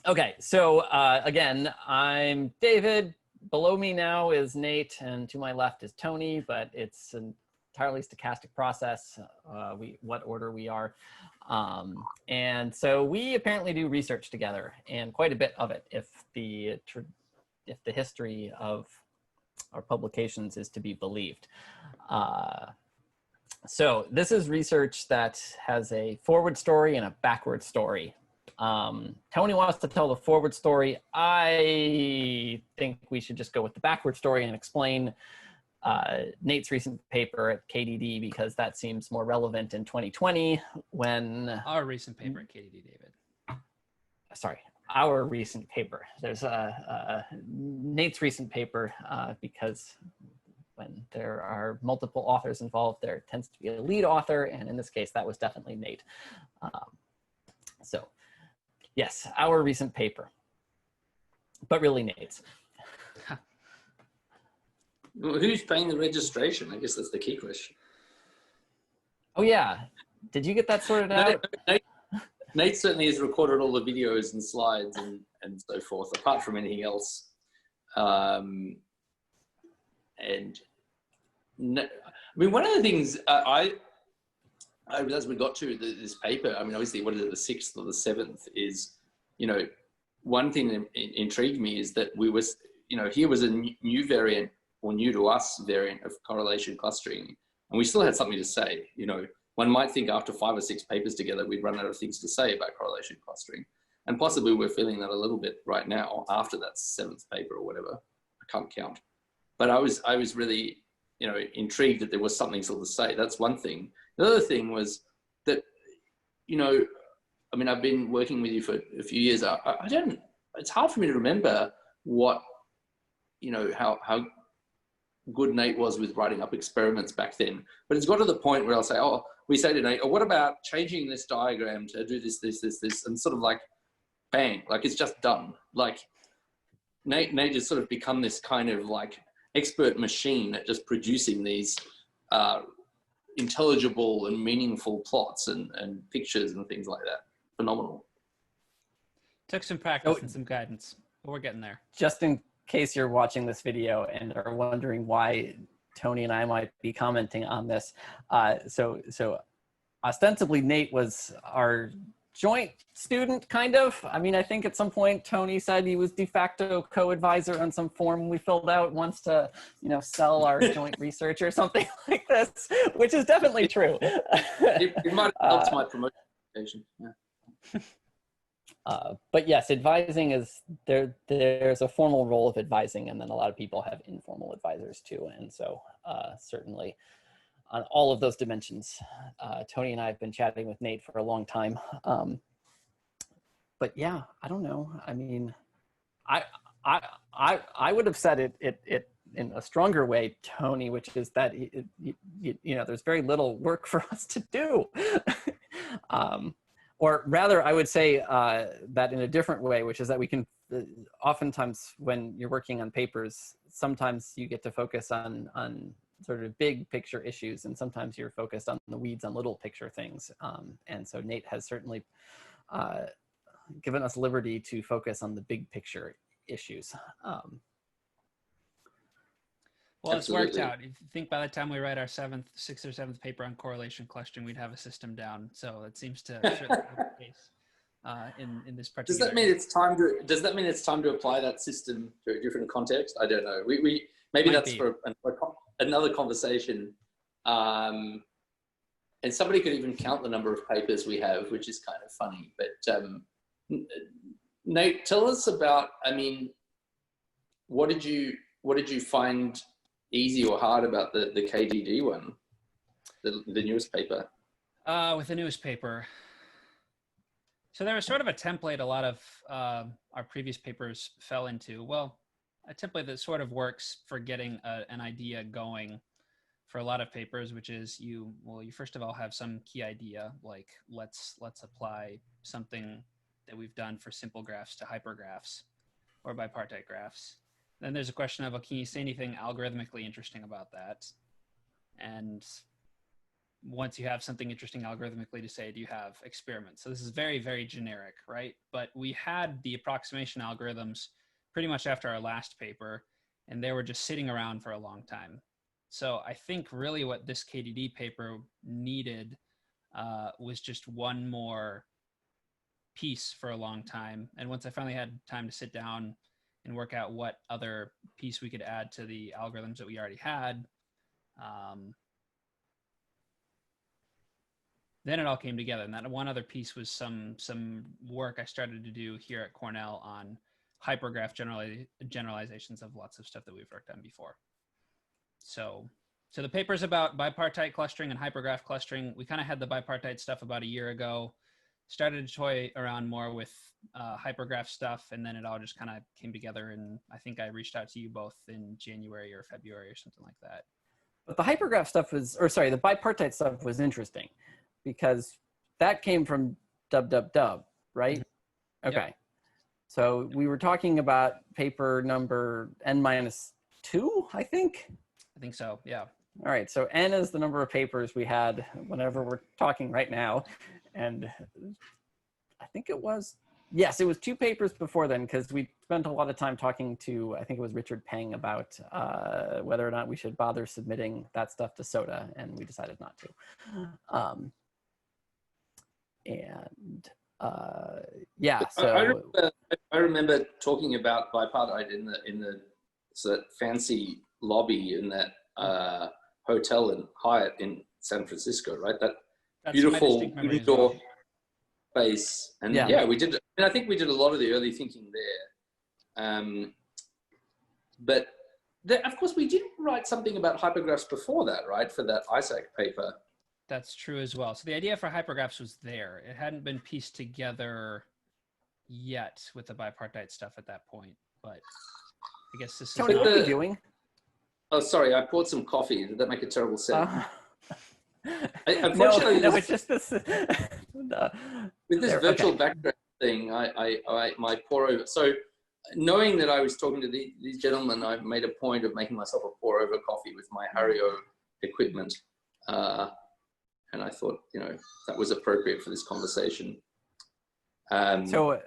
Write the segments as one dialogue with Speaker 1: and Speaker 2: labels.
Speaker 1: Okay, so again, I'm David. Below me now is Nate, and to my left is Tony, but it's an entirely stochastic process, what order we are. And so we apparently do research together, and quite a bit of it, if the history of our publications is to be believed. So this is research that has a forward story and a backward story. Tony wants to tell the forward story. I think we should just go with the backward story and explain Nate's recent paper at KDD, because that seems more relevant in 2020 when...
Speaker 2: Our recent paper at KDD, David.
Speaker 1: Sorry, our recent paper. There's Nate's recent paper because when there are multiple authors involved, there tends to be a lead author, and in this case, that was definitely Nate. So yes, our recent paper, but really Nate's.
Speaker 3: Well, who's paying the registration? I guess that's the key question.
Speaker 1: Oh yeah, did you get that sorted out?
Speaker 3: Nate certainly has recorded all the videos and slides and so forth, apart from anything else. And no, I mean, one of the things as we got to this paper, I mean, obviously, what is it, the 6th or the 7th is, you know, one thing that intrigued me is that we was, you know, here was a new variant, or new to us variant of correlation clustering, and we still had something to say. You know, one might think after 5 or 6 papers together, we'd run out of things to say about correlation clustering. And possibly we're feeling that a little bit right now after that 7th paper or whatever. I can't count. But I was really, you know, intrigued that there was something still to say. That's one thing. The other thing was that, you know, I mean, I've been working with you for a few years. It's hard for me to remember what, you know, how good Nate was with writing up experiments back then. But it's got to the point where I'll say, oh, we say to Nate, oh, what about changing this diagram to do this, and sort of like, bang, like it's just done. Like Nate has sort of become this kind of like expert machine at just producing these intelligible and meaningful plots and pictures and things like that. Phenomenal.
Speaker 2: Took some practice and some guidance, but we're getting there.
Speaker 1: Just in case you're watching this video and are wondering why Tony and I might be commenting on this, so ostensibly Nate was our joint student, kind of. I mean, I think at some point Tony said he was de facto co-advisor on some form we filled out, wants to, you know, sell our joint research or something like this, which is definitely true.
Speaker 3: It might have helped my promotion. Yeah.
Speaker 1: But yes, advising is there's a formal role of advising, and then a lot of people have informal advisors too. And so certainly on all of those dimensions, Tony and I have been chatting with Nate for a long time. But yeah, I don't know. I mean, I would have said it in a stronger way, Tony, which is that you know, there's very little work for us to do. Or rather, I would say that in a different way, which is that we can, oftentimes when you're working on papers, sometimes you get to focus on sort of big picture issues, and sometimes you're focused on the weeds on little picture things. And so Nate has certainly given us liberty to focus on the big picture issues.
Speaker 2: Well, Absolutely. It's worked out. If you think by the time we write our 6th or 7th paper on correlation clustering, we'd have a system down. So it seems to certainly be the case in this particular.
Speaker 3: Does that mean it's time to? Does that mean it's time to apply that system to a different context? I don't know. We maybe that's for another conversation. And somebody could even count the number of papers we have, which is kind of funny. But Nate, tell us about. I mean, what did you find easy or hard about the KDD one, the newest paper?
Speaker 2: With the newest paper. So there was sort of a template a lot of our previous papers fell into. Well, a template that sort of works for getting an idea going for a lot of papers, which is you first of all have some key idea, like let's apply something that we've done for simple graphs to hypergraphs or bipartite graphs. Then there's a question of, well, can you say anything algorithmically interesting about that? And once you have something interesting algorithmically to say, do you have experiments? So this is very, very generic, right? But we had the approximation algorithms pretty much after our last paper, and they were just sitting around for a long time. So I think really what this KDD paper needed was just one more piece for a long time. And once I finally had time to sit down and work out what other piece we could add to the algorithms that we already had, then it all came together. And that one other piece was some work I started to do here at Cornell on hypergraph generalizations of lots of stuff that we've worked on before. So the paper's about bipartite clustering and hypergraph clustering. We kind of had the bipartite stuff about a year ago, started to toy around more with hypergraph stuff, and then it all just kind of came together. And I think I reached out to you both in January or February or something like that.
Speaker 1: But the hypergraph stuff was, or sorry, the bipartite stuff was interesting because that came from dub, right?
Speaker 2: Mm-hmm.
Speaker 1: Okay.
Speaker 2: Yep.
Speaker 1: So we were talking about paper number N-2, I think?
Speaker 2: I think so, yeah.
Speaker 1: All right, so N is the number of papers we had whenever we're talking right now. And I think it was, yes, it was 2 papers before then because we spent a lot of time talking to, I think it was Richard Peng about whether or not we should bother submitting that stuff to SOTA, and we decided not to. Yeah, so
Speaker 3: I remember talking about bipartite in the sort of fancy lobby in that hotel in Hyatt in San Francisco, right? That's beautiful indoor space, and yeah, we did. And I think we did a lot of the early thinking there. But of course, we did write something about hypergraphs before that, right? For that ISAC paper.
Speaker 2: That's true as well. So the idea for hypergraphs was there. It hadn't been pieced together yet with the bipartite stuff at that point, but I guess this is
Speaker 1: Tony, what are you doing?
Speaker 3: Oh, sorry, I poured some coffee. Did that make a terrible sound?
Speaker 1: Unfortunately, no, it's just this.
Speaker 3: With this virtual background thing, my pour over. So, knowing that I was talking to these gentlemen, I made a point of making myself a pour over coffee with my Hario equipment, and I thought, that was appropriate for this conversation.
Speaker 1: So,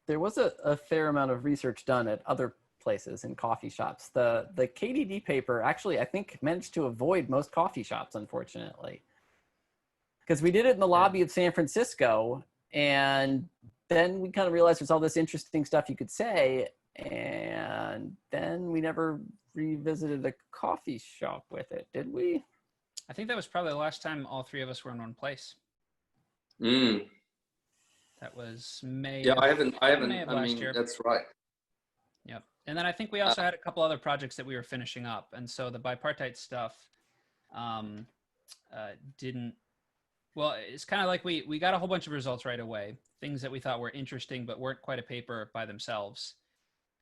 Speaker 1: there was a fair amount of research done at other places in coffee shops. The KDD paper actually, I think, managed to avoid most coffee shops, unfortunately. Because we did it in the lobby of San Francisco, and then we kind of realized there's all this interesting stuff you could say, and then we never revisited a coffee shop with it, did we?
Speaker 2: I think that was probably the last time all 3 of us were in one place. That was May.
Speaker 3: Yeah, I haven't.
Speaker 2: I mean, year.
Speaker 3: That's right.
Speaker 2: Yep. And then I think we also had a couple other projects that we were finishing up. And so the bipartite stuff didn't, well, it's kind of like we got a whole bunch of results right away, things that we thought were interesting, but weren't quite a paper by themselves.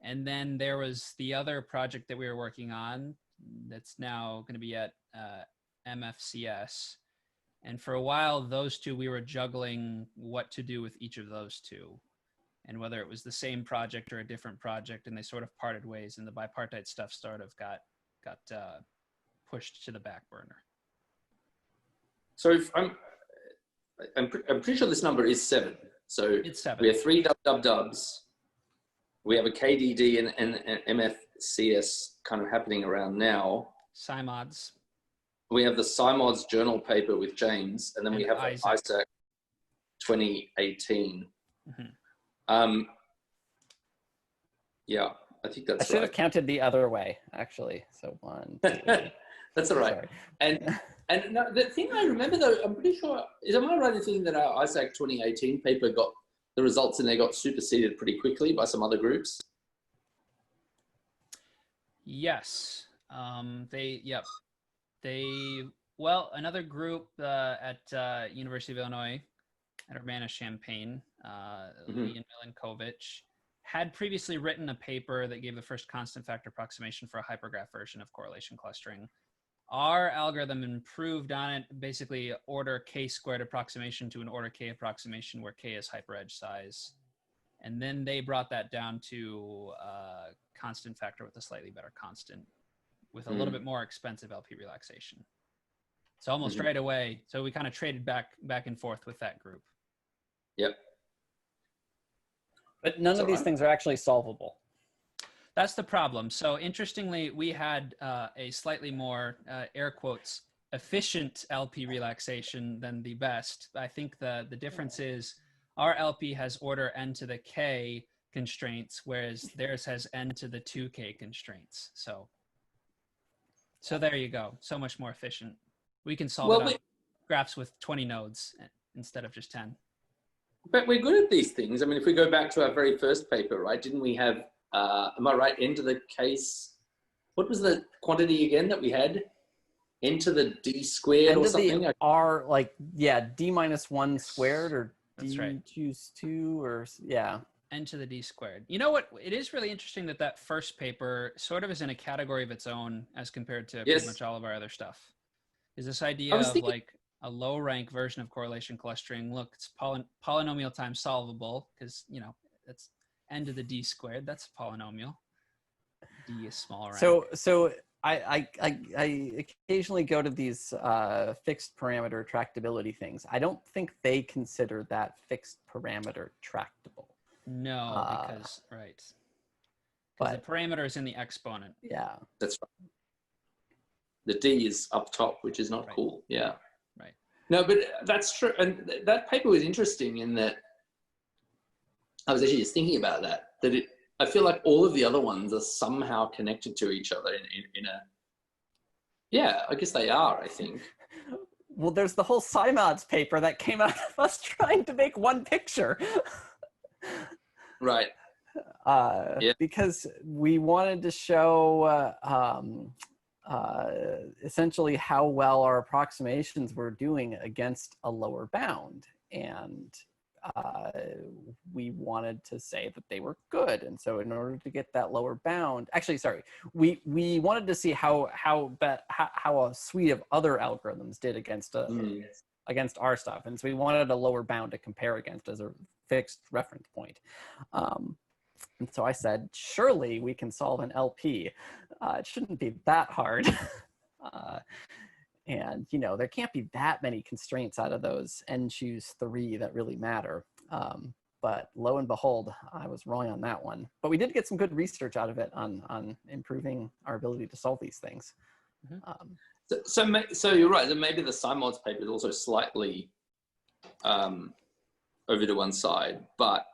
Speaker 2: And then there was the other project that we were working on that's now going to be at MFCS. And for a while, those 2, we were juggling what to do with each of those 2. And whether it was the same project or a different project, and they sort of parted ways, and the bipartite stuff sort of got pushed to the back burner.
Speaker 3: So if I'm pretty sure this number is 7. So
Speaker 2: it's 7.
Speaker 3: We have 3 dubs. We have a KDD and MFCS kind of happening around now.
Speaker 2: Cyanides.
Speaker 3: We have the Cyanides journal paper with James, and then we have the ISAC 2018. Yeah, I think that's right.
Speaker 1: I should have counted the other way, actually. So 1, 2.
Speaker 3: That's all right.
Speaker 1: Sorry.
Speaker 3: And no, the thing I remember though, I'm pretty sure, am I right in thinking that our ISAC 2018 paper got the results and they got superseded pretty quickly by some other groups?
Speaker 2: Yes. Well, another group at University of Illinois at Urbana-Champaign, Lee and Milinkovic, had previously written a paper that gave the first constant factor approximation for a hypergraph version of correlation clustering. Our algorithm improved on it, basically order k-squared approximation to an order k approximation where k is hyperedge size. And then they brought that down to constant factor with a slightly better constant with a little bit more expensive LP relaxation. So almost right away. So we kind of traded back and forth with that group.
Speaker 3: Yep.
Speaker 1: But none of these things are actually solvable.
Speaker 2: That's the problem. So interestingly, we had a slightly more air quotes efficient LP relaxation than the best. I think the difference is our LP has order n to the k constraints, whereas theirs has n to the 2k constraints. So there you go. So much more efficient. We can solve it on graphs with 20 nodes instead of just 10.
Speaker 3: But we're good at these things. I mean, if we go back to our very first paper, right? Didn't we have, am I right, n to the case, what was the quantity again that we had? N to the d squared or something?
Speaker 1: The r, like, yeah, d minus 1 squared or
Speaker 2: That's
Speaker 1: d
Speaker 2: right.
Speaker 1: choose 2 or, yeah.
Speaker 2: N to the d squared. You know what? It is really interesting that first paper sort of is in a category of its own as compared to pretty much all of our other stuff. Is this idea of like a low rank version of correlation clustering? Look, it's polynomial time solvable because, you know, that's n to the d squared. That's a polynomial. D is small rank.
Speaker 1: So I occasionally go to these fixed parameter tractability things. I don't think they consider that fixed parameter tractable.
Speaker 2: No, because, right. Because the parameter is in the exponent.
Speaker 1: Yeah.
Speaker 3: That's right. The D is up top, which is not cool. Yeah.
Speaker 2: Right.
Speaker 3: No, but that's true. And that paper was interesting in that I was actually just thinking about that I feel like all of the other ones are somehow connected to each other in a, yeah, I guess they are, I think.
Speaker 1: Well, there's the whole Cyanides paper that came out of us trying to make one picture.
Speaker 3: Right.
Speaker 1: Because we wanted to show essentially how well our approximations were doing against a lower bound. And we wanted to say that they were good. And so in order to get that lower bound, actually, sorry, we wanted to see how a suite of other algorithms did against against our stuff. And so we wanted a lower bound to compare against as a fixed reference point. And so I said, surely we can solve an LP. It shouldn't be that hard. And, you know, there can't be that many constraints out of those n choose 3 that really matter. But lo and behold, I was wrong on that one. But we did get some good research out of it on improving our ability to solve these things.
Speaker 3: So you're right. Then maybe the Cyanides paper is also slightly over to one side, but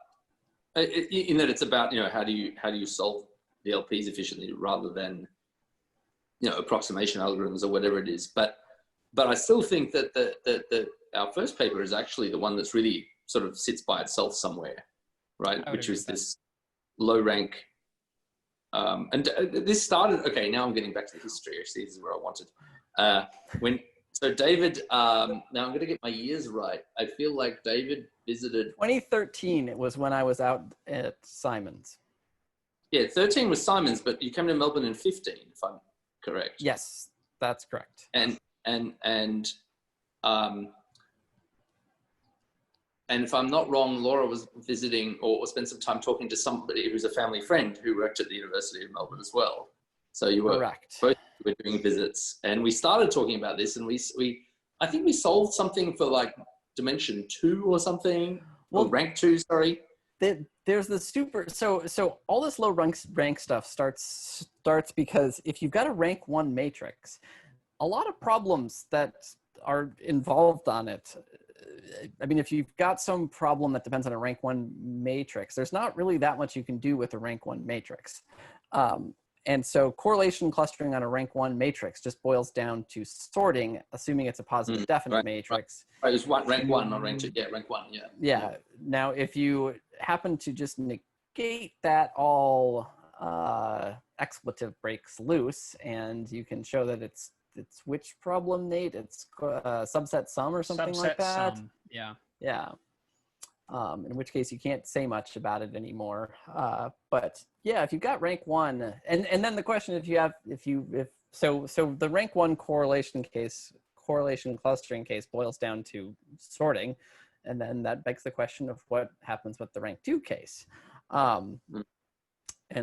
Speaker 3: in that it's about, you know, how do you solve the LPs efficiently rather than, you know, approximation algorithms or whatever it is. But I still think that our first paper is actually the one that's really sort of sits by itself somewhere, right? Which was this low rank. And this started, okay, now I'm getting back to the history. Actually, this is where I wanted. So David, now I'm going to get my years right. I feel like David visited.
Speaker 1: 2013, it was when I was out at Simon's.
Speaker 3: Yeah, 13 was Simon's, but you came to Melbourne in 15, if I'm correct.
Speaker 1: Yes, that's correct.
Speaker 3: And if I'm not wrong, Laura was visiting or spent some time talking to somebody who's a family friend who worked at the University of Melbourne as well. So you were both were doing visits, and we started talking about this, and I think we solved something for like dimension 2 or something, or rank 2, sorry.
Speaker 1: There's the so all this low rank stuff starts because if you've got a rank 1 matrix, a lot of problems that are involved on it. I mean, if you've got some problem that depends on a rank 1 matrix, there's not really that much you can do with a rank 1 matrix. And so correlation clustering on a rank 1 matrix just boils down to sorting, assuming it's a positive definite matrix.
Speaker 3: Right, it's rank 1, not rank 2. Yeah, rank 1, yeah.
Speaker 1: Yeah. Now, if you happen to just negate that, all expletive breaks loose, and you can show that it's which problem, Nate? It's subset sum or something like that?
Speaker 2: Sum. Yeah.
Speaker 1: Yeah. In which case you can't say much about it anymore. But yeah, if you've got rank 1, and then the question so the rank 1 correlation clustering case boils down to sorting, and then that begs the question of what happens with the rank 2 case. And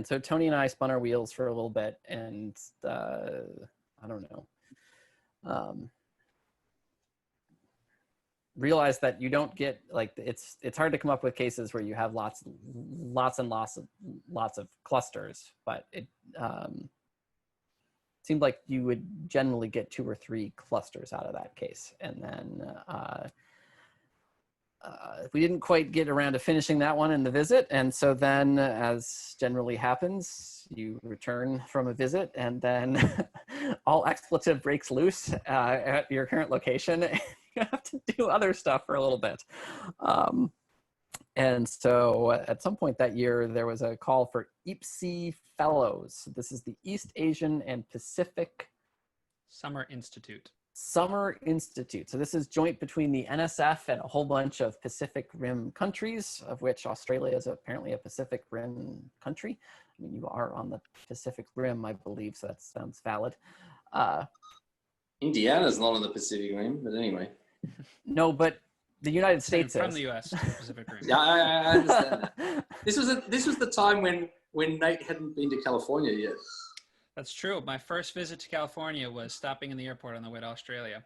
Speaker 1: so Tony and I spun our wheels for a little bit, and I don't know. realized that you don't get like it's hard to come up with cases where you have lots of clusters, but it seemed like you would generally get 2 or 3 clusters out of that case. And then we didn't quite get around to finishing that one in the visit. And so then, as generally happens, you return from a visit and then all expletive breaks loose at your current location. You have to do other stuff for a little bit. And so at some point that year, there was a call for EPSI Fellows. This is the East Asian and Pacific
Speaker 2: Summer Institute.
Speaker 1: Summer Institute. So this is joint between the NSF and a whole bunch of Pacific Rim countries, of which Australia is apparently a Pacific Rim country. I mean, you are on the Pacific Rim, I believe, so that sounds valid.
Speaker 3: Indiana's not on the Pacific Rim, but anyway.
Speaker 1: No, but the United States
Speaker 2: from
Speaker 1: is.
Speaker 2: the US to the Pacific Rim.
Speaker 3: Yeah, I understand that. This was the time when Nate hadn't been to California yet.
Speaker 2: That's true. My first visit to California was stopping in the airport on the way to Australia.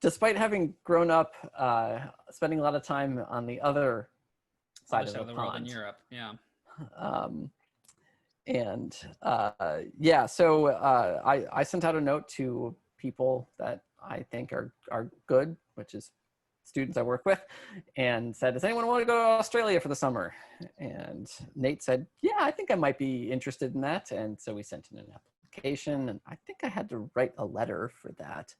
Speaker 1: Despite having grown up spending a lot of time on the other side of the
Speaker 2: world in
Speaker 1: pond.
Speaker 2: Europe, yeah.
Speaker 1: Yeah, so I sent out a note to people that I think are good, which is students I work with, and said, does anyone want to go to Australia for the summer? And Nate said, yeah, I think I might be interested in that. And so we sent in an application, and I think I had to write a letter for that.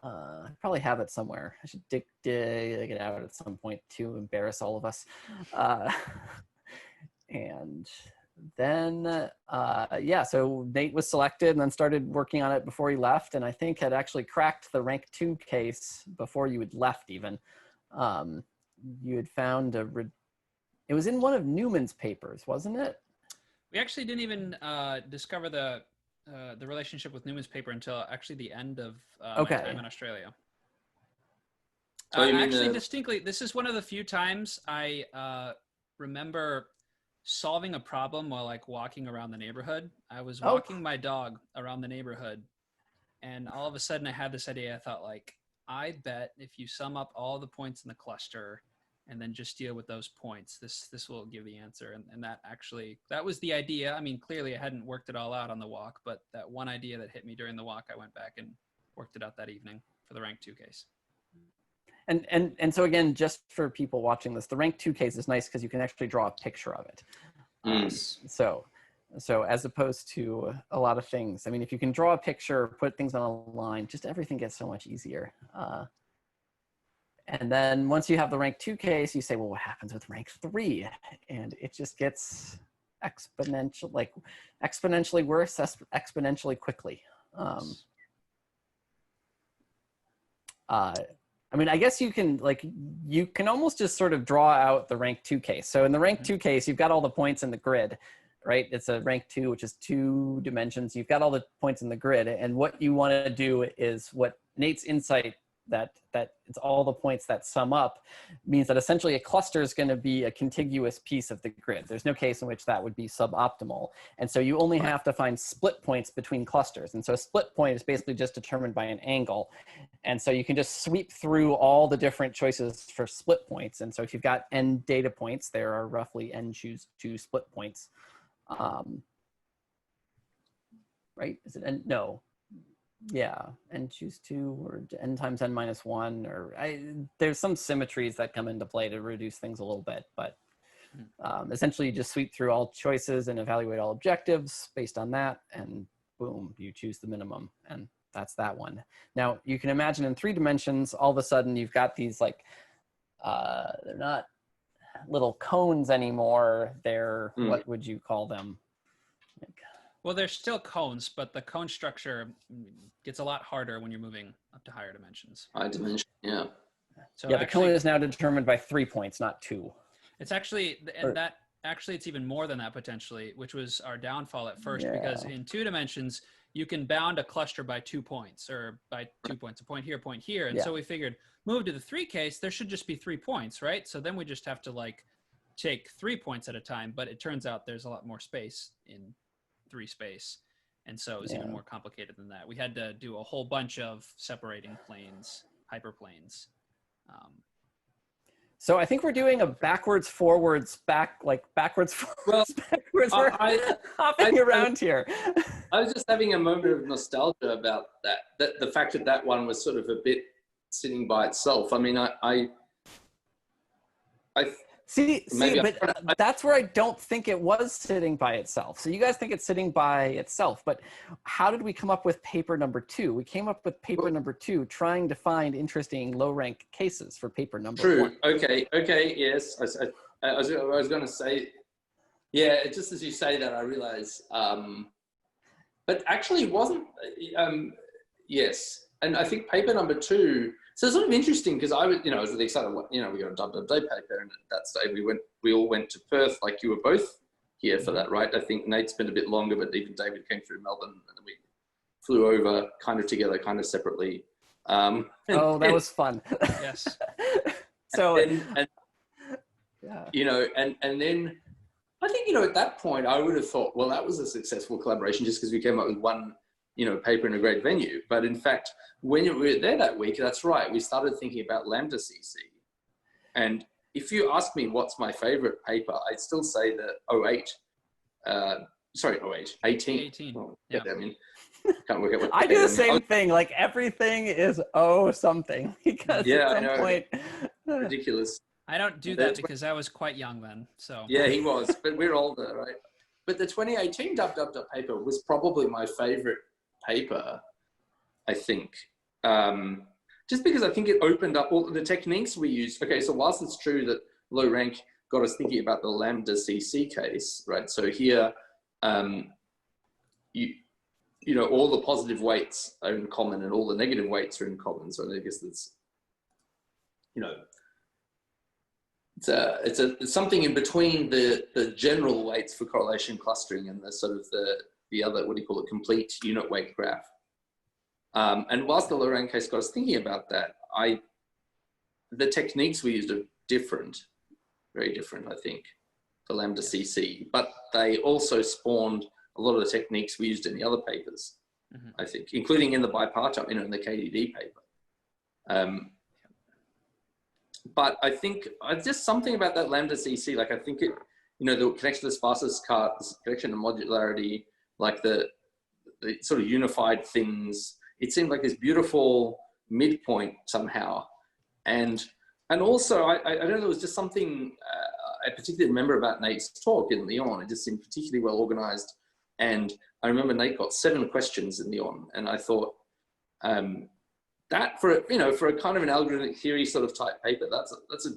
Speaker 1: I probably have it somewhere. I should dig it out at some point to embarrass all of us. And then, yeah, so Nate was selected and then started working on it before he left, and I think had actually cracked the rank 2 case before you had left even. You had found it was in one of Newman's papers, wasn't it?
Speaker 2: We actually didn't even discover the relationship with Newman's paper until actually the end of my time in Australia.
Speaker 3: So
Speaker 2: actually, distinctly, this is one of the few times I remember solving a problem while like walking around the neighborhood. I was walking my dog around the neighborhood, and all of a sudden I had this idea. I thought, like, I bet if you sum up all the points in the cluster and then just deal with those points, this will give the answer. And that was the idea. I mean, clearly I hadn't worked it all out on the walk, but that one idea that hit me during the walk, I went back and worked it out that evening for the rank 2 case.
Speaker 1: And so again, just for people watching this, the rank 2 case is nice because you can actually draw a picture of it. So as opposed to a lot of things, I mean, if you can draw a picture, put things on a line, just everything gets so much easier. And then once you have the rank 2 case, you say, well, what happens with rank 3? And it just gets exponentially worse, exponentially quickly. I mean, I guess you can almost just sort of draw out the rank 2 case. So in the rank 2 case, you've got all the points in the grid, right? It's a rank 2, which is 2 dimensions. You've got all the points in the grid. And what you want to do is what Nate's insight that it's all the points that sum up means that essentially a cluster is going to be a contiguous piece of the grid. There's no case in which that would be suboptimal. And so you only have to find split points between clusters. And so a split point is basically just determined by an angle. And so you can just sweep through all the different choices for split points. And so if you've got n data points, there are roughly n choose 2 split points. Right? Is it n? No. Yeah, n choose 2 or n times n minus 1, or there's some symmetries that come into play to reduce things a little bit, but essentially you just sweep through all choices and evaluate all objectives based on that, and boom, you choose the minimum, and that's that one. Now you can imagine in 3 dimensions, all of a sudden you've got these like, they're not little cones anymore, they're, what would you call them?
Speaker 2: Well, they're still cones, but the cone structure gets a lot harder when you're moving up to higher dimensions.
Speaker 3: High dimension, yeah.
Speaker 2: So
Speaker 1: yeah, the cone is now determined by 3 points, not 2.
Speaker 2: It's actually, and it's even more than that potentially, which was our downfall at first, because in 2 dimensions, you can bound a cluster by 2 points, or by 2 points, a point here. And so we figured, move to the 3 case, there should just be 3 points, right? So then we just have to like take 3 points at a time, but it turns out there's a lot more space in 3 space, and so it was even more complicated than that. We had to do a whole bunch of separating planes hyperplanes.
Speaker 1: So I think we're doing a backwards, forwards, backwards, forwards,
Speaker 3: Well,
Speaker 1: backwards. We're hopping around here.
Speaker 3: I was just having a moment of nostalgia about that the fact that that one was sort of a bit sitting by itself. I mean, I
Speaker 1: See, but that's where I don't think it was sitting by itself. So you guys think it's sitting by itself, but how did we come up with paper number 2? We came up with paper number 2 trying to find interesting low rank cases for paper number 1.
Speaker 3: Okay, yes. I was going to say, yeah, just as you say that, I realize, but actually it wasn't, yes. And I think paper number 2, so it's sort of interesting because I was really excited. We got a double day paper, and at that stage we all went to Perth. Like you were both here for that, right? I think Nate spent a bit longer, but even David came through Melbourne, and we flew over kind of together, kind of separately.
Speaker 1: That was fun.
Speaker 2: Yes.
Speaker 1: So,
Speaker 3: and then I think at that point I would have thought, well, that was a successful collaboration just because we came up with one paper in a great venue. But in fact, when we were there that week, that's right, we started thinking about Lambda CC. And if you ask me what's my favorite paper, I'd still say the 18.
Speaker 2: 18.
Speaker 3: Well,
Speaker 2: Yeah.
Speaker 3: I mean, can't work out what
Speaker 1: I do the same thing. Like everything is something because at some point.
Speaker 3: Ridiculous.
Speaker 2: I don't do that because I was quite young then. So
Speaker 3: yeah, he was, but we're older, right? But the 2018 dub paper was probably my favorite paper, I think, just because I think it opened up all the techniques we used. Okay, so whilst it's true that low rank got us thinking about the Lambda CC case, right? So here, all the positive weights are in common and all the negative weights are in common. So I guess that's, it's something in between the general weights for correlation clustering and the sort of the other, complete unit weight graph. And whilst the low rank case got us thinking about that, the techniques we used are different, very different, I think, for Lambda CC, but they also spawned a lot of the techniques we used in the other papers, I think, including in the bipartite, in the KDD paper. But I think just something about that Lambda CC, like I think it, the connection to the sparseness cut, connection to modularity, like the sort of unified things, it seemed like this beautiful midpoint somehow. And also, I don't know, there was just something I particularly remember about Nate's talk in Lyon. It just seemed particularly well organized. And I remember Nate got 7 questions in Lyon, and I thought, that for a kind of an algorithmic theory sort of type paper, that's a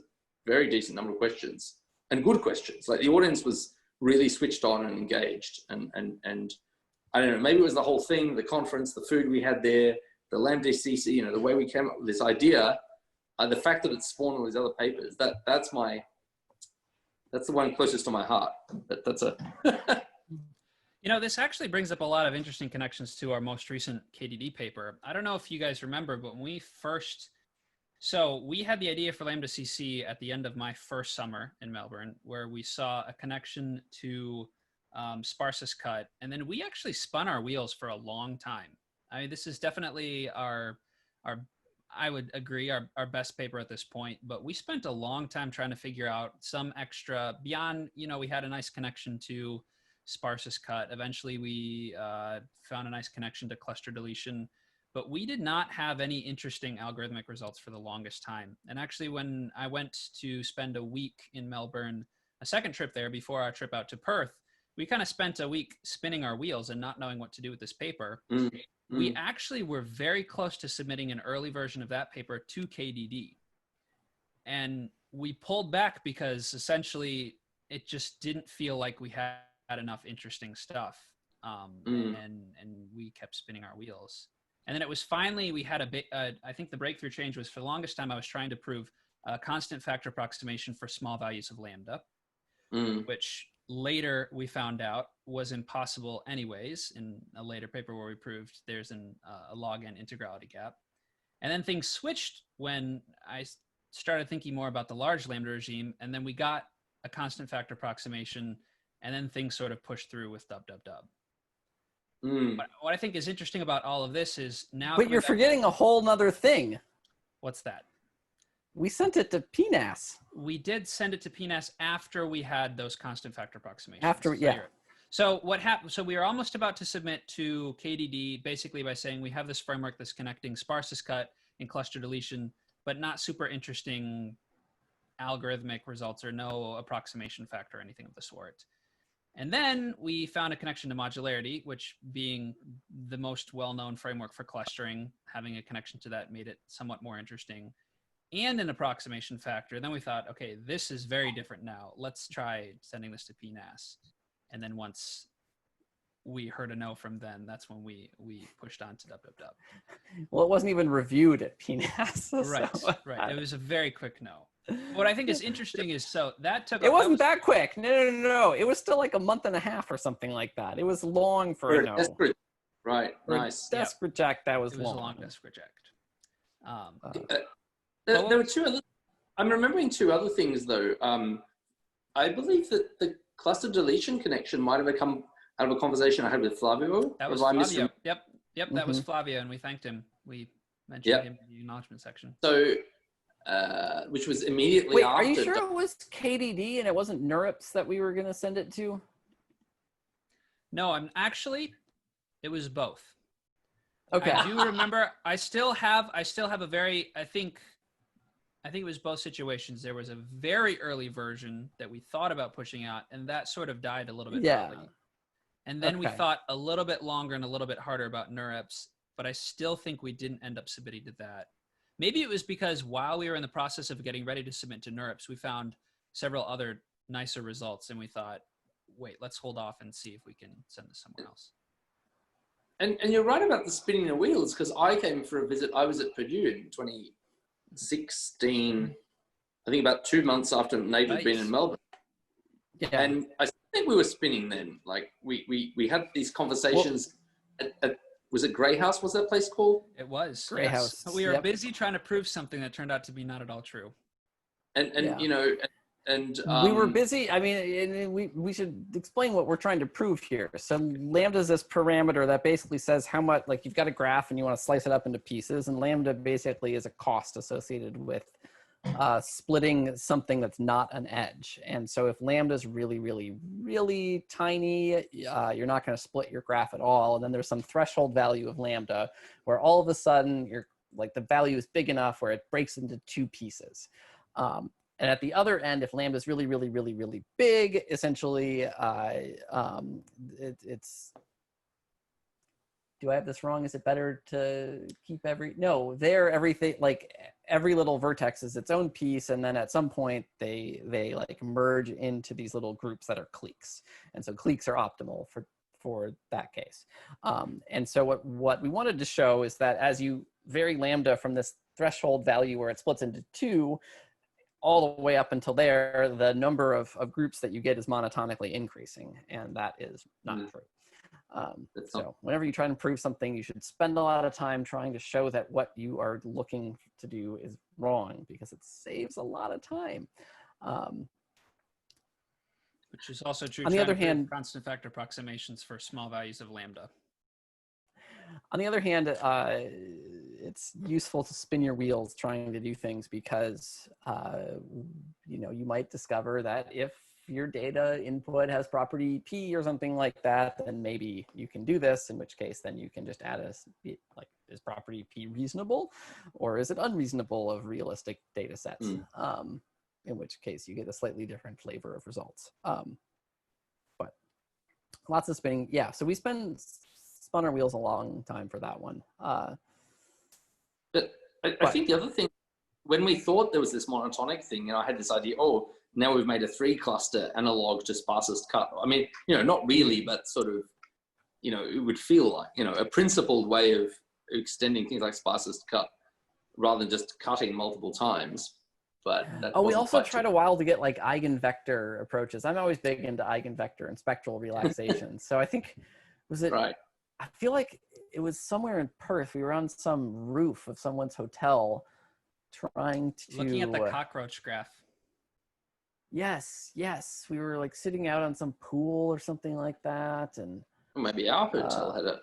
Speaker 3: very decent number of questions and good questions. Like the audience was really switched on and engaged, and I don't know, maybe it was the whole thing, the conference, the food we had there, the Lambda CC, the way we came up with this idea, the fact that it spawned all these other papers, that's the one closest to my heart. That's a
Speaker 2: this actually brings up a lot of interesting connections to our most recent KDD paper. I don't know if you guys remember, but when we had the idea for Lambda CC at the end of my first summer in Melbourne, where we saw a connection to sparseness cut, and then we actually spun our wheels for a long time. I mean, this is definitely I would agree, our best paper at this point, but we spent a long time trying to figure out some extra beyond, we had a nice connection to sparseness cut. Eventually we found a nice connection to cluster deletion, but we did not have any interesting algorithmic results for the longest time. And actually when I went to spend a week in Melbourne, a second trip there before our trip out to Perth, we kind of spent a week spinning our wheels and not knowing what to do with this paper. We actually were very close to submitting an early version of that paper to KDD. And we pulled back because essentially it just didn't feel like we had enough interesting stuff. And we kept spinning our wheels. And then it was finally, we had I think the breakthrough change was, for the longest time I was trying to prove a constant factor approximation for small values of lambda, which later we found out was impossible anyways in a later paper where we proved there's a log n integrality gap. And then things switched when I started thinking more about the large lambda regime, and then we got a constant factor approximation, and then things sort of pushed through with dub. But what I think is interesting about all of this is now—
Speaker 1: But you're forgetting a whole nother thing.
Speaker 2: What's that?
Speaker 1: We sent it to PNAS.
Speaker 2: We did send it to PNAS after we had those constant factor approximations.
Speaker 1: After, yeah.
Speaker 2: So what happened? So we were almost about to submit to KDD basically by saying we have this framework that's connecting sparsest cut and cluster deletion, but not super interesting algorithmic results or no approximation factor or anything of the sort. And then we found a connection to modularity, which being the most well-known framework for clustering, having a connection to that made it somewhat more interesting, and an approximation factor. Then we thought, okay, this is very different now. Let's try sending this to PNAS. And then once we heard a no from them, that's when we pushed on to dub.
Speaker 1: Well, it wasn't even reviewed at PNAS.
Speaker 2: Right,
Speaker 1: so.
Speaker 2: right. It was a very quick no. What I think is interesting is, so that took...
Speaker 1: It wasn't that quick. No. It was still like a month and a half or something like that. It was long for a no.
Speaker 3: Desperate. Right,
Speaker 1: For
Speaker 3: nice.
Speaker 1: a desk reject, that was
Speaker 2: It was
Speaker 1: long.
Speaker 2: a long desk reject.
Speaker 3: There were two other... I'm remembering two other things, though. I believe that the cluster deletion connection might have come out of a conversation I had with Flavio.
Speaker 2: That was Flavio. Yep, that was Flavio, and we thanked him. We mentioned him in the acknowledgement section.
Speaker 3: So, which was immediately
Speaker 1: Wait,
Speaker 3: after...
Speaker 1: are you sure it was KDD and it wasn't NeurIPS that we were going to send it to?
Speaker 2: No, it was both.
Speaker 1: Okay.
Speaker 2: I do remember, I still have a very, I think it was both situations. There was a very early version that we thought about pushing out, and that sort of died a little bit early. And then we thought a little bit longer and a little bit harder about NeurIPS, but I still think we didn't end up submitting to that. Maybe it was because while we were in the process of getting ready to submit to NeurIPS, we found several other nicer results, and we thought, wait, let's hold off and see if we can send this somewhere else.
Speaker 3: And you're right about the spinning the wheels, because I came for a visit. I was at Purdue in 2016, I think about 2 months after Nate had been in Melbourne.
Speaker 1: Yeah.
Speaker 3: And I think we were spinning then. Like we had these conversations at was it Grey House? Was that place called?
Speaker 2: It was.
Speaker 1: Grey House.
Speaker 2: We were busy trying to prove something that turned out to be not at all true.
Speaker 3: And you know, and
Speaker 1: we were busy. I mean, we should explain what we're trying to prove here. So lambda is this parameter that basically says how much, like you've got a graph and you want to slice it up into pieces, and lambda basically is a cost associated with splitting something that's not an edge. And so if lambda is really, really, really tiny, you're not going to split your graph at all. And then there's some threshold value of lambda where all of a sudden you're like the value is big enough where it breaks into two pieces. And at the other end, if lambda is really, really, really, really big, essentially it's, do I have this wrong? Is it better to keep everything, like every little vertex is its own piece. And then at some point they like merge into these little groups that are cliques. And so cliques are optimal for that case. And so what we wanted to show is that as you vary lambda from this threshold value where it splits into two, all the way up until there, the number of groups that you get is monotonically increasing. And that is not true. So whenever you try to prove something, you should spend a lot of time trying to show that what you are looking to do is wrong, because it saves a lot of time.
Speaker 2: Which is also true
Speaker 1: on the other hand,
Speaker 2: constant factor approximations for small values of lambda.
Speaker 1: On the other hand, it's useful to spin your wheels trying to do things, because you know, you might discover that if your data input has property P or something like that, then maybe you can do this, in which case then you can just add like, is property P reasonable or is it unreasonable of realistic data sets? In which case you get a slightly different flavor of results. But lots of spinning. Yeah, so we spun our wheels a long time for that one.
Speaker 3: But I think the other thing, when we thought there was this monotonic thing, you know, I had this idea, oh, now we've made a 3-cluster analog to sparsest cut. I mean, you know, not really, but sort of, you know, it would feel like, you know, a principled way of extending things like sparsest cut rather than just cutting multiple times. But
Speaker 1: we also tried a while to get like eigenvector approaches. I'm always big into eigenvector and spectral relaxation. So I think, was it,
Speaker 3: right.
Speaker 1: I feel like it was somewhere in Perth. We were on some roof of someone's hotel trying to...
Speaker 2: Looking at the cockroach graph.
Speaker 1: Yes. We were like sitting out on some pool or something like that. And
Speaker 3: maybe our hotel had a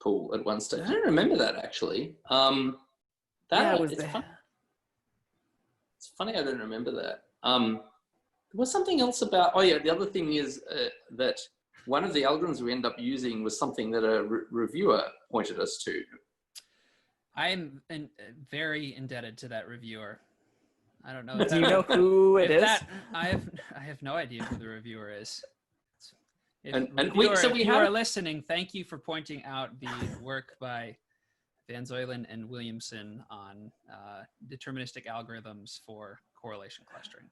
Speaker 3: pool at one stage. I don't remember that actually. It's funny I don't remember that. There was something else about, oh yeah, the other thing is that one of the algorithms we end up using was something that a reviewer pointed us to.
Speaker 2: I'm very indebted to that reviewer. I don't know.
Speaker 1: Do you know who it is?
Speaker 2: I have no idea who the reviewer is.
Speaker 3: If
Speaker 2: you are listening, thank you for pointing out the work by Van Zuylen and Williamson on deterministic algorithms for correlation clustering.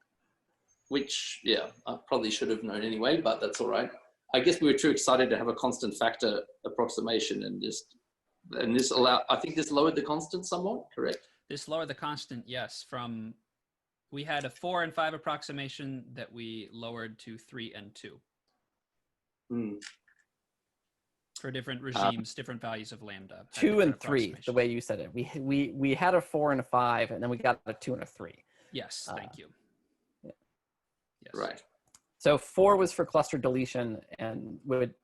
Speaker 2: Which,
Speaker 3: yeah, I probably should have known anyway, but that's all right. I guess we were too excited to have a constant factor approximation and this I think this lowered the constant somewhat, correct?
Speaker 2: This lowered the constant, yes. We had a 4 and 5 approximation that we lowered to 3 and 2. For different regimes, different values of lambda.
Speaker 1: 2 and 3, the way you said it. We had a 4 and a 5, and then we got a 2 and a 3.
Speaker 2: Yes, thank you.
Speaker 1: Yeah.
Speaker 3: Yes. Right.
Speaker 1: So 4 was for cluster deletion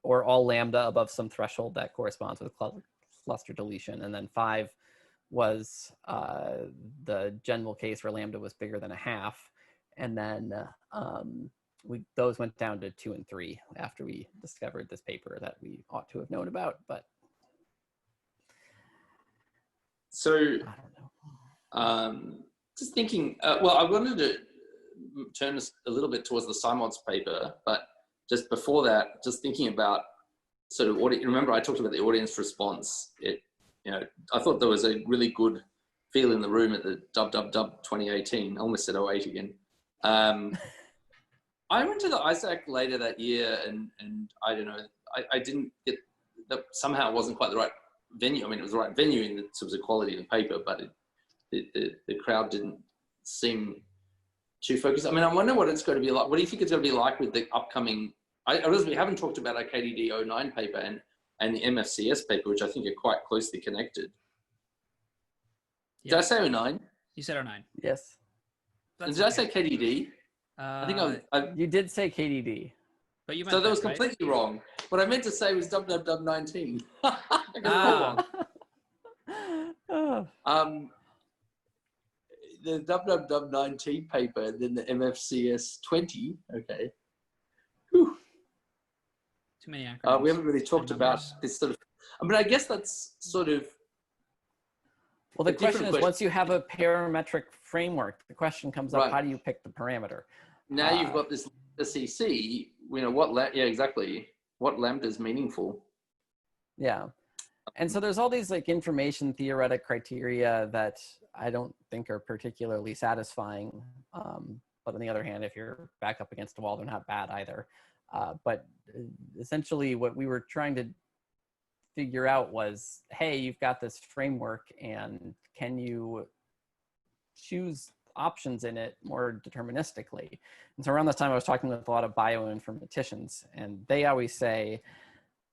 Speaker 1: or all lambda above some threshold that corresponds with cluster deletion, and then 5 was the general case where lambda was bigger than a half, and then those went down to 2 and 3 after we discovered this paper that we ought to have known about, but
Speaker 3: so
Speaker 1: I don't know.
Speaker 3: Just thinking, well, I wanted to turn us a little bit towards the Cyanides paper, but just before that, just thinking about sort of remember I talked about the audience response. I thought there was a really good feel in the room at the dub 2018. I almost said 08 again. I went to the ISAC later that year, and I don't know, I didn't get that. Somehow it wasn't quite the right venue. I mean, it was the right venue in terms of quality of the paper, but the crowd didn't seem too focused. I mean, I wonder what it's going to be like. What do you think it's going to be like with the upcoming? I realize we haven't talked about our KDD 09 paper and the MFCS paper, which I think are quite closely connected.
Speaker 2: Yeah.
Speaker 3: Did I say 09?
Speaker 2: You said 09.
Speaker 1: Yes.
Speaker 3: And did I say KDD? I think
Speaker 1: you did say KDD.
Speaker 2: But you meant
Speaker 3: so that was completely wrong. What I meant to say was dub 19. I got it wrong. The dub 19 paper, and then the MFCS 20. Okay. Whew.
Speaker 2: Too many acronyms.
Speaker 3: We haven't really talked about this sort of. I mean, I guess that's sort of.
Speaker 1: Well, the question is, once you have a parametric framework, the question comes up: how do you pick the parameter?
Speaker 3: Now you've got this CC. Yeah, exactly. What lambda is meaningful? Yeah.
Speaker 1: And so there's all these like information theoretic criteria that I don't think are particularly satisfying. But on the other hand, if you're back up against a wall, they're not bad either. But essentially what we were trying to figure out was, hey, you've got this framework, and can you choose options in it more deterministically? And so around this time I was talking with a lot of bioinformaticians, and they always say,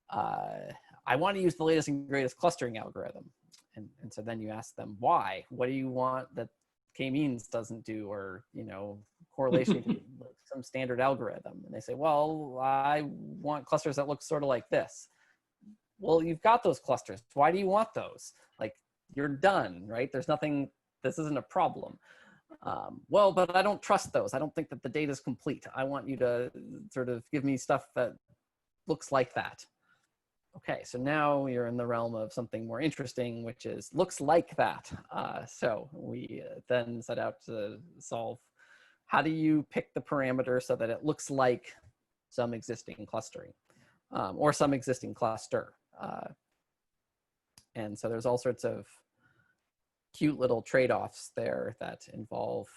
Speaker 1: I want to use the latest and greatest clustering algorithm. And so then you ask them, why? What do you want that k-means doesn't do, or correlation to some standard algorithm? And they say, well, I want clusters that look sort of like this. Well, you've got those clusters. Why do you want those? Like, you're done, right? There's nothing, this isn't a problem. Well, but I don't trust those. I don't think that the data is complete. I want you to sort of give me stuff that looks like that. Okay, so now you're in the realm of something more interesting, which is looks like that. So we then set out to solve, how do you pick the parameter so that it looks like some existing clustering or some existing cluster? And so there's all sorts of cute little trade-offs there that involve,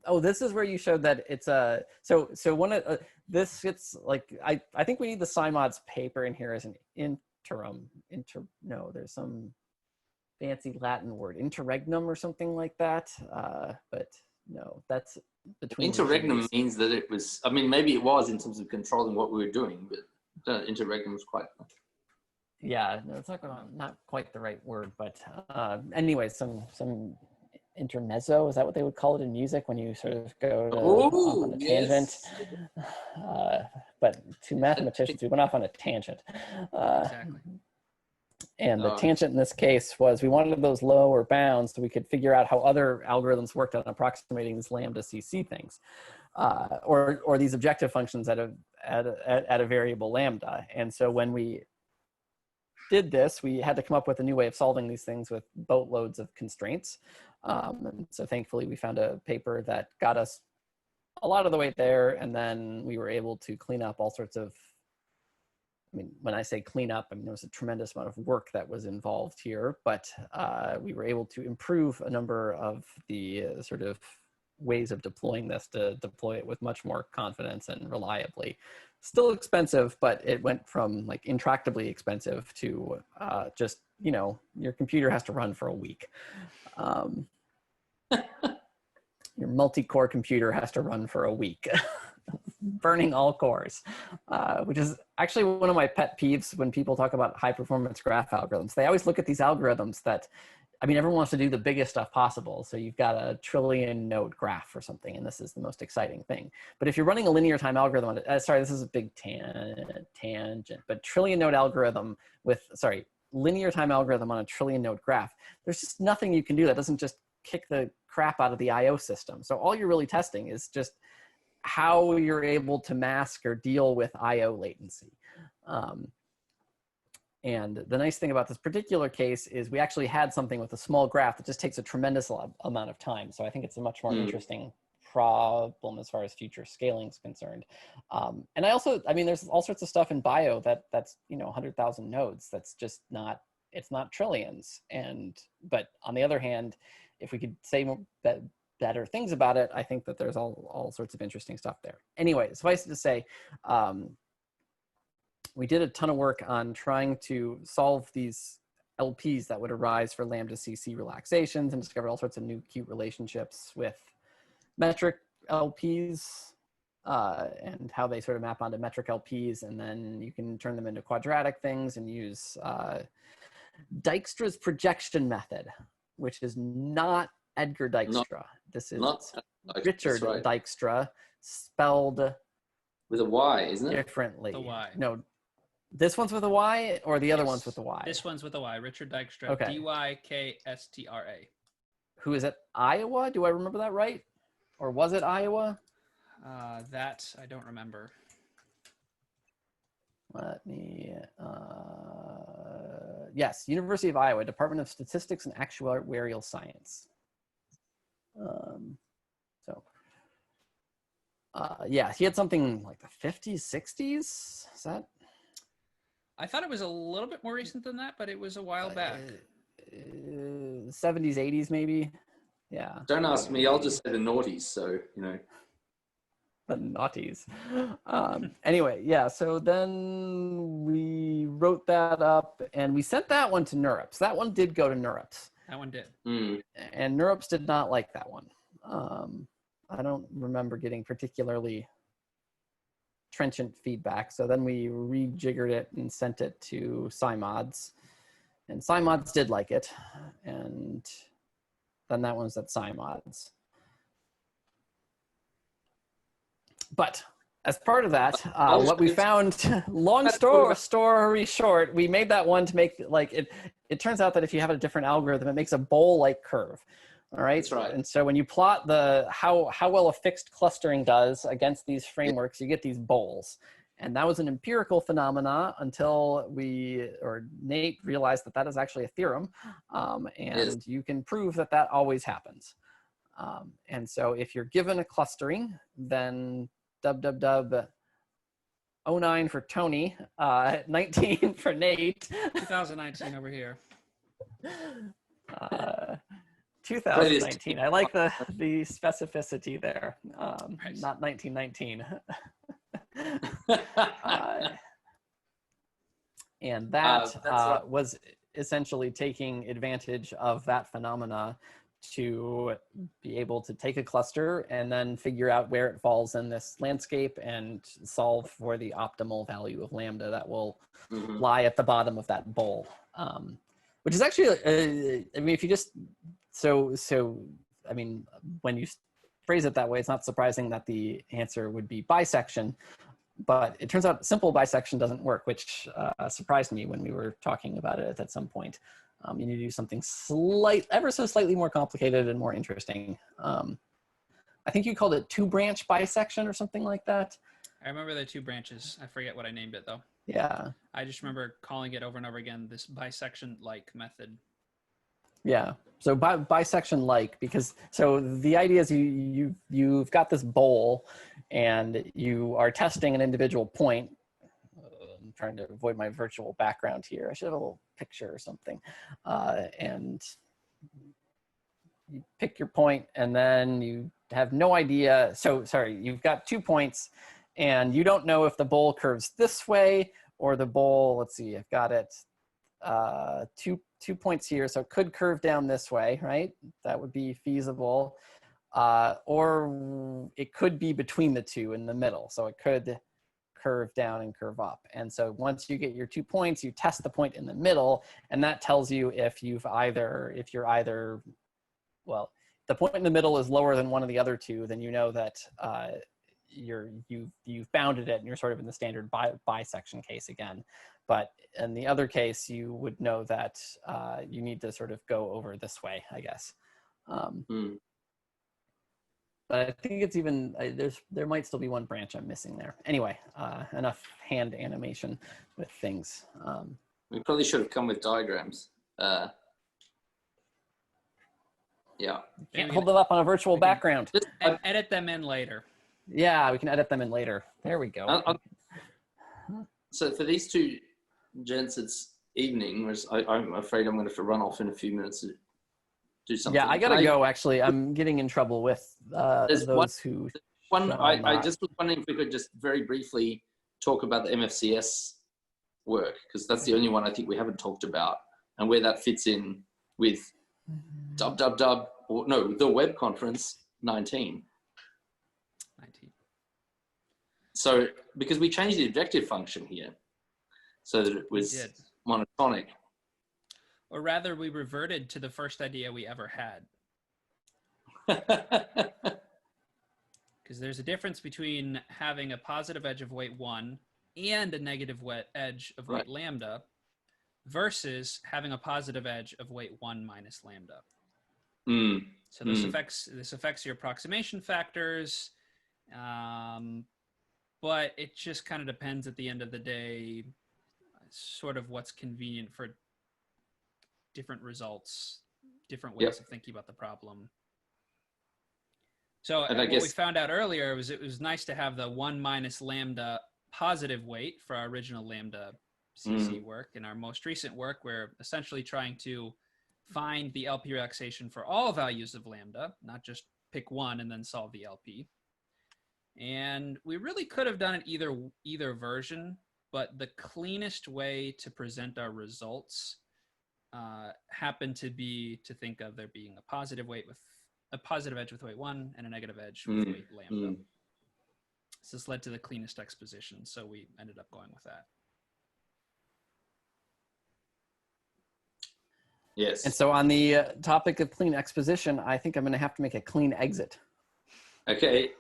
Speaker 1: oh, this is where you showed that it's a, so one of this gets like, I think we need the Cyanides paper in here as an interim, no, there's some fancy Latin word, interregnum or something like that. But no, that's between.
Speaker 3: Interregnum means that it was, I mean, maybe it was in terms of controlling what we were doing, but interregnum was quite.
Speaker 1: Yeah, no, it's not quite the right word, but anyway, some intermezzo, is that what they would call it in music when you sort of go off on a tangent? But to mathematicians, we went off on a tangent.
Speaker 2: Exactly.
Speaker 1: And the
Speaker 3: Oh.
Speaker 1: tangent in this case was we wanted those lower bounds so we could figure out how other algorithms worked on approximating these lambda CC things, or these objective functions at a variable lambda. And so when we did this, we had to come up with a new way of solving these things with boatloads of constraints. And so thankfully we found a paper that got us a lot of the way there, and then we were able to clean up all sorts of, I mean, when I say clean up, I mean, there was a tremendous amount of work that was involved here, but we were able to improve a number of the sort of ways of deploying this to deploy it with much more confidence and reliably. Still expensive, but it went from like intractably expensive to just, you know, your computer has to run for a week. Your multi-core computer has to run for a week, burning all cores, which is actually one of my pet peeves when people talk about high performance graph algorithms. They always look at these algorithms that, I mean, everyone wants to do the biggest stuff possible. So you've got a trillion node graph or something, and this is the most exciting thing. But if you're running a linear time algorithm, sorry, this is a big tangent, but trillion node algorithm with, sorry, linear time algorithm on a trillion node graph, there's just nothing you can do that doesn't just kick the crap out of the IO system. So all you're really testing is just how you're able to mask or deal with IO latency. And the nice thing about this particular case is we actually had something with a small graph that just takes a tremendous amount of time. So I think it's a much more interesting problem as far as future scaling is concerned. And I mean, there's all sorts of stuff in bio that's, you know, 100,000 nodes. That's just not, it's not trillions. But on the other hand, if we could say better things about it, I think that there's all sorts of interesting stuff there. Anyway, suffice it to say, we did a ton of work on trying to solve these LPs that would arise for lambda CC relaxations and discover all sorts of new cute relationships with metric LPs and how they sort of map onto metric LPs, and then you can turn them into quadratic things and use Dijkstra's projection method, which is not Edgar Dijkstra. This is Richard Dijkstra, spelled
Speaker 3: with a Y, isn't it?
Speaker 1: differently.
Speaker 2: The Y.
Speaker 1: No, this one's with a Y, or the other one's with a Y?
Speaker 2: This one's with a Y. Richard Dijkstra.
Speaker 1: Okay.
Speaker 2: Dykstra.
Speaker 1: Who is it? Iowa? Do I remember that right? Or was it Iowa?
Speaker 2: That I don't remember.
Speaker 1: Let me, yes, University of Iowa, Department of Statistics and Actuarial Science. Yeah, he had something like the 50s, 60s, is that?
Speaker 2: I thought it was a little bit more recent than that, but it was a while back.
Speaker 1: 70s, 80s maybe, yeah.
Speaker 3: Don't ask me, I'll just say the noughties, so, you know.
Speaker 1: The naughties. Anyway, yeah, so then we wrote that up and we sent that one to NeurIPS. That one did go to NeurIPS.
Speaker 2: That one did.
Speaker 1: And NeurIPS did not like that one. I don't remember getting particularly trenchant feedback. So then we rejiggered it and sent it to Cymods. And Cymods did like it. And then that one was at Cymods. But as part of that, what we found, long story short, we made that one to make, like, it turns out that if you have a different algorithm, it makes a bowl-like curve. All right.
Speaker 3: That's right.
Speaker 1: And so when you plot how well a fixed clustering does against these frameworks, you get these bowls. And that was an empirical phenomena until Nate realized that is actually a theorem. And you can prove that always happens. And so if you're given a clustering, then dub 09 for Tony, 19 for Nate.
Speaker 2: 2019 over here.
Speaker 1: 2019. I like the specificity there. Not 1919. And that was essentially taking advantage of that phenomena to be able to take a cluster and then figure out where it falls in this landscape and solve for the optimal value of lambda that will lie at the bottom of that bowl. Which is actually, I mean, if you just, I mean, when you phrase it that way, it's not surprising that the answer would be bisection. but it turns out simple bisection doesn't work, which surprised me when we were talking about it at some point. You need to do something ever so slightly more complicated and more interesting. I think you called it 2-branch bisection or something like that.
Speaker 2: I remember the 2 branches. I forget what I named it though.
Speaker 1: Yeah.
Speaker 2: I just remember calling it over and over again, this bisection-like method.
Speaker 1: Yeah. So bisection-like, because so the idea is you've got this bowl and you are testing an individual point. I'm trying to avoid my virtual background here. I should have a little picture or something. And you pick your point and then you have no idea. So sorry, you've got 2 points and you don't know if the bowl curves this way or the bowl, let's see, I've got it, 2 points here. So it could curve down this way, right? That would be feasible. Or it could be between the two in the middle. So it could curve down and curve up. And so once you get your 2 points, you test the point in the middle, and that tells you if you're either, well, the point in the middle is lower than one of the other two, then you know that you've bounded it and you're sort of in the standard bisection case again. But in the other case, you would know that you need to sort of go over this way, I guess. But I think it's even, there might still be 1 branch I'm missing there. Anyway, enough hand animation with things.
Speaker 3: We probably should have come with diagrams. Yeah.
Speaker 1: Can't hold them up on a virtual background.
Speaker 2: Edit them in later.
Speaker 1: Yeah, we can edit them in later. There we go.
Speaker 3: So for these 2 gents, it's evening. I'm afraid I'm going to have to run off in a few minutes to do something.
Speaker 1: Yeah, I gotta go. Actually, I'm getting in trouble with those who.
Speaker 3: I just was wondering if we could just very briefly talk about the MFCS work, because that's the only one I think we haven't talked about, and where that fits in with the web conference 19. So, because we changed the objective function here so that it was monotonic.
Speaker 2: Or rather, we reverted to the first idea we ever had. Because there's a difference between having a positive edge of weight 1 and a negative edge of weight lambda versus having a positive edge of weight 1 minus lambda. So this affects your approximation factors. But it just kind of depends at the end of the day, sort of what's convenient for different results, different ways of thinking about the problem. So what we found out earlier was it was nice to have the 1 minus lambda positive weight for our original lambda CC work. In our most recent work, we're essentially trying to find the LP relaxation for all values of lambda, not just pick one and then solve the LP. And we really could have done it either version, but the cleanest way to present our results happened to be to think of there being a positive edge with weight 1 and a negative edge with weight lambda. So this led to the cleanest exposition, so we ended up going with that.
Speaker 3: Yes.
Speaker 1: And so on the topic of clean exposition, I think I'm going to have to make a clean exit.
Speaker 3: Okay.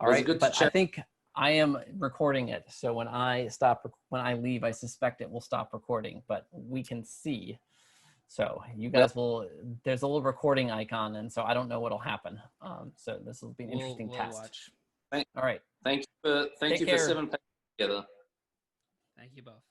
Speaker 1: All right, but I think I am recording it. So when I leave, I suspect it will stop recording, but we can see. So you guys there's a little recording icon, and so I don't know what'll happen. So this will be an interesting test.
Speaker 2: Watch.
Speaker 1: All right.
Speaker 3: Thank you for 7 pages together.
Speaker 2: Thank you both.